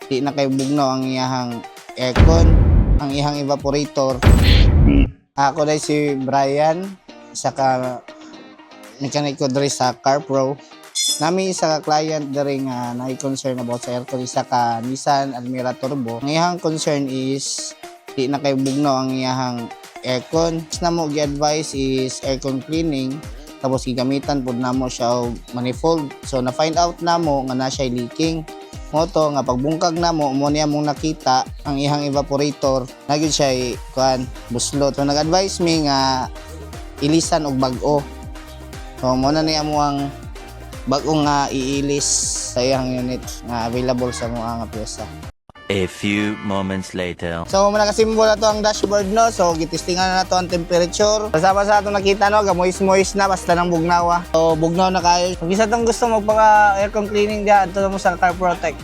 di na kay bugnaw ang iyahang aircon, ang iyahang evaporator. Ako dai si Brian, isa ka mekaniko diri sa CarPro. Nami isa ka client diri nga concern about sa aircon, isa ka Nissan Almera Turbo. Ang iyahang concern is di na kay bugnaw ang iyahang aircon. Na mo gi-advise is aircon cleaning, tapos gigamitan pud namo siya og manifold. So na find out namo nga na siya leaking. Moto nga pagbungkag namo mo niya mong nakita ang ihang evaporator nagyud siya kuan buslot. So nag-advise mi nga ilisan og bag-o. So mo na niya mo ang bag-o nga iilis sa iyang unit nga available sa mga nga pyesa. A few moments later. So muna kasimbol na to ang dashboard no. So gitistingan na to ang temperature. Kasama sa ato nakita no, gamoist-moist na basta nang bugnawa. So bugnaw na kayo. Kung isa tong gusto magpaka aircon cleaning diha adto mo sa CarProtect.